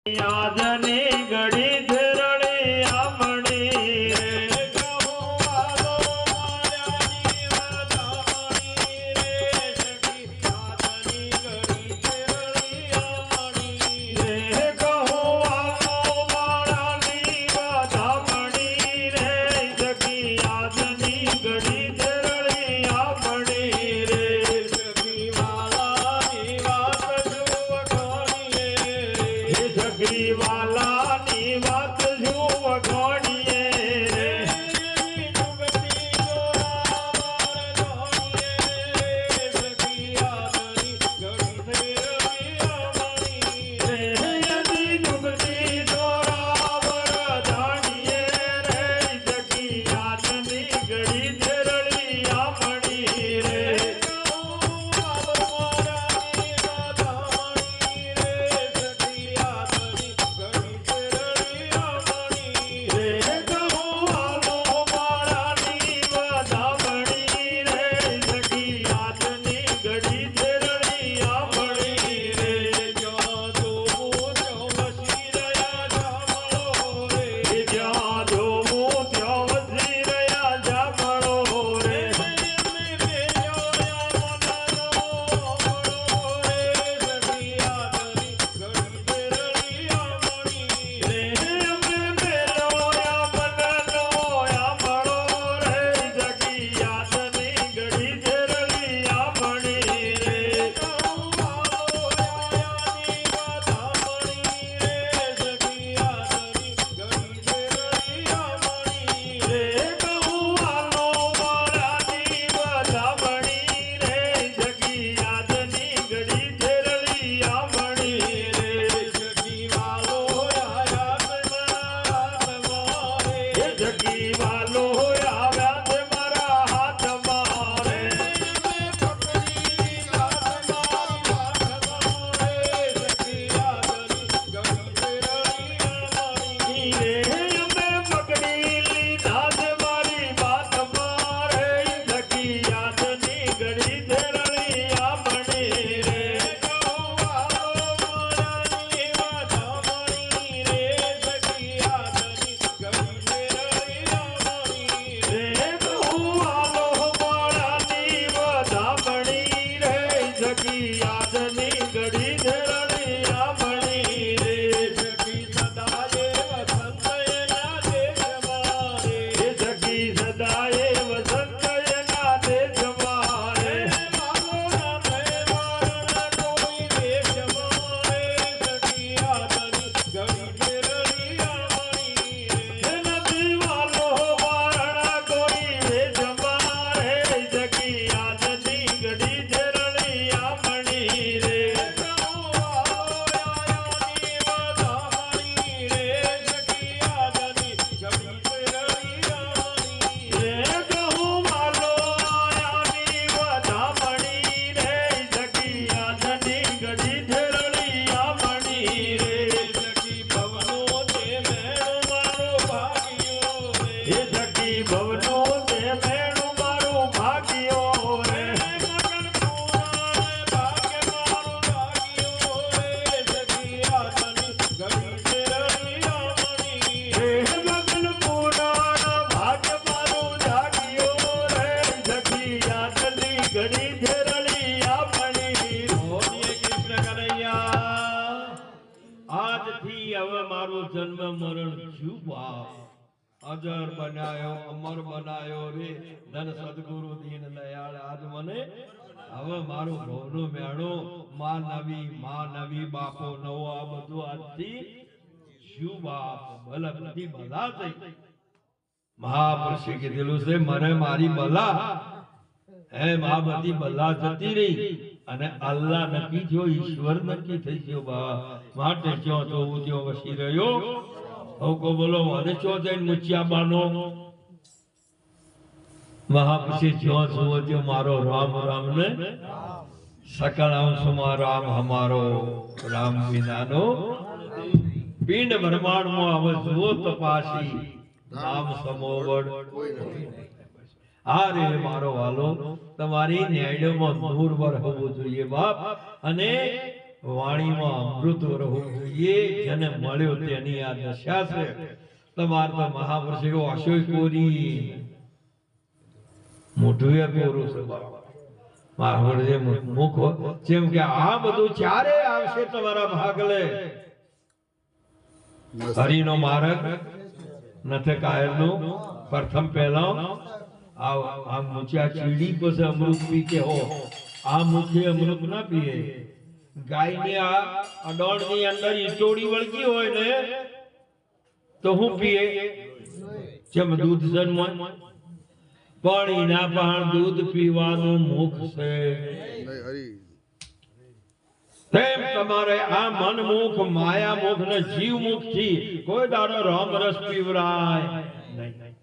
આજની ઘડી ધરણે આમણી રે કહો આલો માયાની વાદામણી રે સખી આજની ઘડી ધરણે આમણી રે કહો આલો માયાની વાદામણી રે સખી આજની ઘડી ધરણે આમણી રે સખી વાલાની વાત સખીવાલાની વાત જો વખોડીએ રે જુગતી જોરા માર ધોણીએ સખી આજની ઘડી ધરણી આમણી રે યદી જુગતી જોરા માર ધોણીએ રે સખી આજની ઘડી ધરણી આમણી રે जन्म मरण जुबा अजर बनायो अमर बनायो रे धन सदगुरु दीन दयाल आज मने હવે મારું ભવનું મેણું માં નવી બાપો નવો આ બધું આજથી શું બાપ ભલા બધી ભલા થઈ મહાપુરુષે કીધેલું છે મને મારી ભલા હે મા બધી ભલા જતી રહી અને અલ્લાહ નક્કી થયો ઈશ્વર નક્કી થઈ ગયો બા માટે ક્યાં જોવું ત્યાં વસી રહ્યો કો બોલો મને ચો જઈને મુચિયા બાનો મહાપુરુષે જ્યાં જોવો ત્યાં મારો રામ રામ ને सकल अंशमा राम हमारो राम विनानो पिंड ब्रह्मांड में अब जो तपासी नाम समोवड़ आ रे मारो वालो तमारी न्यायडो में दूर वर होवो જોઈએ બાપ અને વાણીમાં અમૃત રહવું જોઈએ. જેને મળ્યો તેની આ દશા છે. તમારે તો મહાપુરુષો અશોય કોરી મોઢું એ કોરું છે બાપા. મારું જે મુખ જેમ કે આ બધું ચારે આવશે તમારા ભાગલે. હરિનો માર્ગ નથી કાયરનું પ્રથમ પહેલા આ મુચા ચીડી પછી અમૃત પી કે હો. આ મુખે અમૃત ના પીએ. ગાયની આ અડોળની અંદર ઈટોડી વળગી હોય ને તો હું પીએ જેમ દૂધ જન્મ. પણ એના પણ દૂધ પીવાનું મુખ છે. તેમ તમારે આ મન મુખ માયા મુખ ને જીવ મુખ થી કોઈ દાડો રામ રસ પીવરાય નહીં.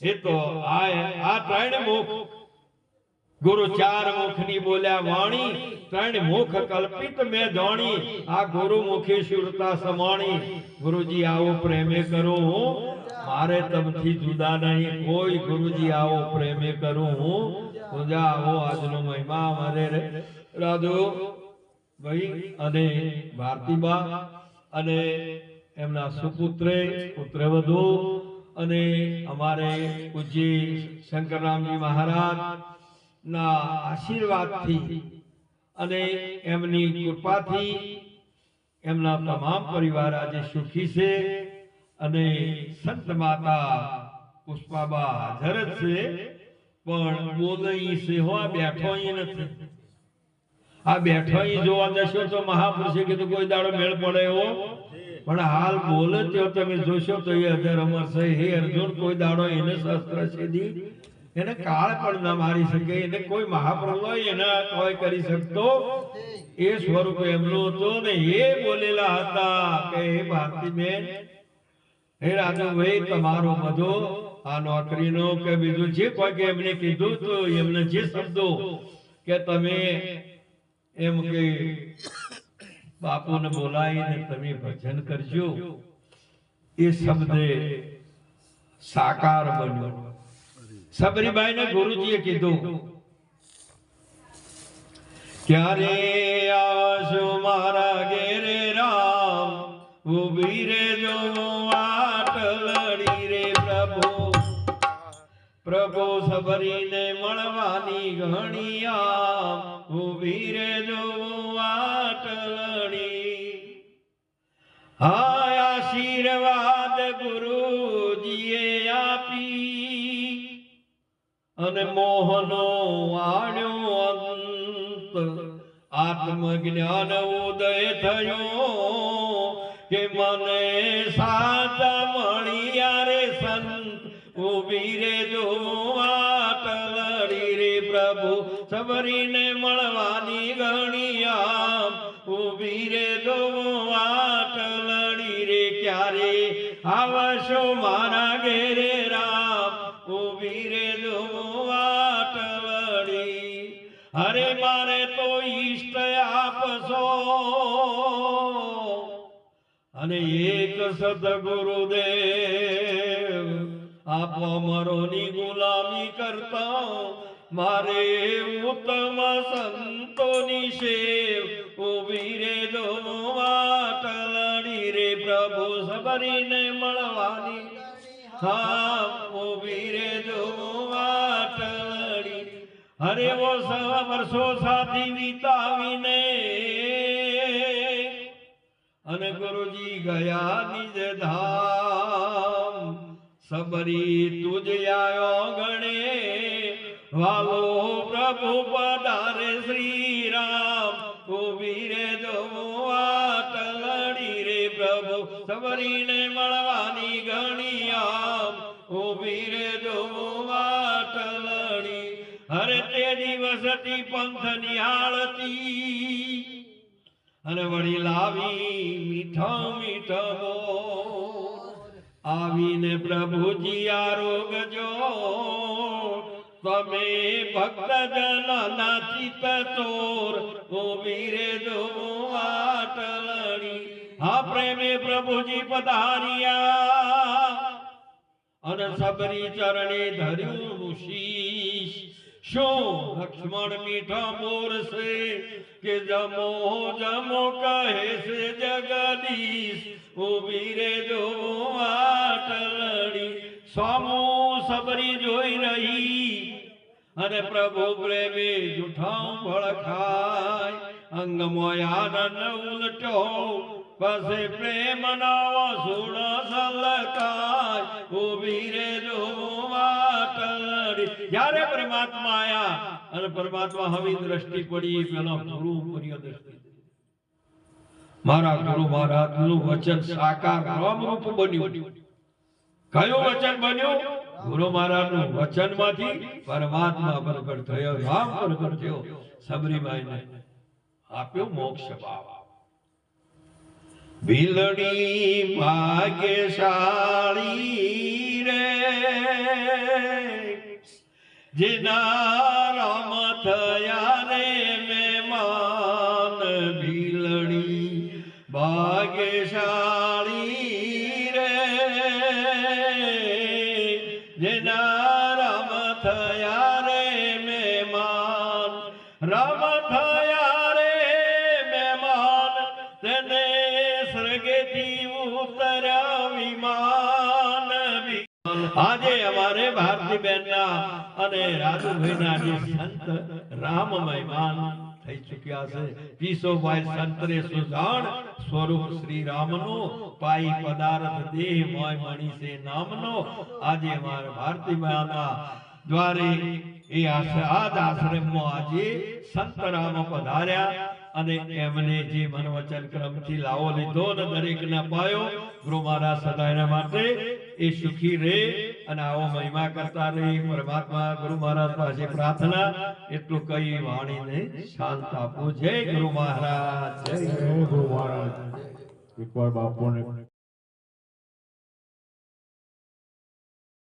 એ તો આ ત્રણ મુખ ગુરુ ચાર મુખ ની બોલ્યા વાણી. ત્રણ મુખ કલ્પિત મેં જાણી. આ ગુરુ મુખી સુરતા સમાણી. ગુરુજી આવો પ્રેમે કરો હું મારે તમથી જુદા નહીં કોઈ. ગુરુજી આવો પ્રેમે કરું હું પૂજા આવો. આજનો મહિમા અમારે રાજુ ભાઈ અને ભારતીબા અને એમના સુપુત્રે પુત્રવધુ અને અમારે પૂજ્ય શંકરરામજી મહારાજ ના આશીર્વાદથી અને એમની કૃપાથી એમના તમામ પરિવાર આજે સુખી છે. અને સંત માતા પુષ્પાબા હાજર જ છે પણ બોલઈ સેહો બેઠો નથી. આ બેઠો જોવા જશો તો મહાપુરુષે કીધું કોઈ દાડો મેળ પડે એવો પણ હાલ બોલે તો તમે જોશો તો એ હજાર અમર છે. હે અર્જુન કોઈ દાડો એને શસ્ત્ર છેદી એને કાળ પણ ના મારી શકે. એને કોઈ મહાપ્રભુ એને કોઈ કરી શકતો એ સ્વરૂપ એમનું હતું ને એ બોલેલા હતા કે હે ભારતી બેન હે રાજુભાઈ તમારો બધો આ નોકરીનો કે બીજું જે કોઈ કે એમને કીધું તો એમને જે શબ્દો કે તમે એમ કે બાપુને બોલાવીને તમે ભજન કરજો એ શબ્દ સાકાર બન્યો. સબરીબાઈને ગુરુજીએ કીધું ક્યારે આવશો મારા ઘેરે રામ ઉભી રે જો વાટ લડી રે પ્રભુ. પ્રભુ સબરીને મળવાની ઘણી આમ ઉભી રે જો વાટ લડી. હા આશીર્વાદ ગુરુજીએ આપી અને મોહનો આણ્યો અંત. આત્મજ્ઞાન ઉદય થયો કે મને સાચા મળ્યા રે સંત. ઉભી રે જો વાટ લડી રે પ્રભુ સબરીને મળવાની ઘણી આમ ઉભી રે જો વાટ લડી રે. ક્યારે આવશો મારા ઘેરે રામ ઉભી રે જો વાટ લડી. અરે મારે તો ઈષ્ટ આપશો અને એક સદગુરુદેવ આપો મરોની ગુલામી કરતા મારે ઉત્તમ સંતોની સેવ. ઉભી રે જો વાટ લડી રે પ્રભુ સબરીને મળવાની હા ઉભી રે જો વાટ લડી. હરે વો વર્ષો સાથી વિતાવીને અને ગુરુજી ગયા નિજ ધામ. સબરી તુજ આયો ગણે વાલો પ્રભુ પધારે શ્રી રામ. ઉભી રે જો વાટ લડી રે પ્રભુ સબરીને મળવાની ઘણી આમ ઉભી રે જો વાટ લડી. હરે તે દિવસથી પંથ નિહાળતી અને વળી લાવી મીઠા મીઠા બોલ. આવીને પ્રભુજી આરોગજો તમે ભક્ત જનના ચિત ચોર. ઉભી રે જો વાટ લડી. હા પ્રેમે પ્રભુજી પધાર્યા અને સબરી ચરણે ધર્યું શીશ. શું લક્ષ્મણ મીઠા બોરશે કે જમો જમો કહે છે જગદીશ ઉભી રે જો આટલડી સામું સબરી જોઈ રહી અને પ્રભુ પ્રેમે જૂઠા ભળખાય અંગમોય આનંદ ઉલટો પાસે પ્રેમ નાવા સોળ સલકાય ઉભી રે જો આટલડી જ્યારે પરમાત્મા આયા અને પરમાત્મા હવે દ્રષ્ટિ પડી પેલો ગુરુ પ્રિય દ્રષ્ટિ મારા ગુરુ મહારાજનું વચન સાકાર રામરૂપ બન્યું કયું વચન બન્યું ગુરુ મહારાજનું વચનમાંથી પરમાત્મા પ્રગટ થયો રામ પ્રગટ થયો સબરીબાઈને આપ્યો મોક્ષ ભાવ ભીલડી ભાગ્યશાળી રે જેના રામ થયા રે મહેમાન ભીલડી ભાગ્યશાળી રે જેના રામ થયા રે મહેમાન રામ થયા રે મહેમાન તેને સ્વર્ગેથી ઉતર્યા વિમાન આજે અમારે ભારતીબેનના અને રાજુભાઈના જે સંત રામ મહેમાન થઈ ચૂક્યા છે પીસોભાઈ સંતરે સુજાણ સ્વરૂપ શ્રી રામનો પાઈ પદાર્થ દેહ મોય મણી છે નામનો આજે અમારે ભારતીબેનના દ્વારે એ આજ આશ્રમમાં આજે સંત રામ પધાર્યા અને એમને જે મન વચન ક્રમથી લાવો લીધો ને દરેકને પાયો ગુરુ મહારાજ સદાયના માટે એ સુખી રહે અને આવો મહિમા કરતા રહે પરમાત્મા ગુરુ મહારાજ પાસે પ્રાર્થના એટલું કઈ વાણીને શાંત આપવું જય ગુરુ મહારાજ જય ગુરુ મહારાજ એકવાર બાપુને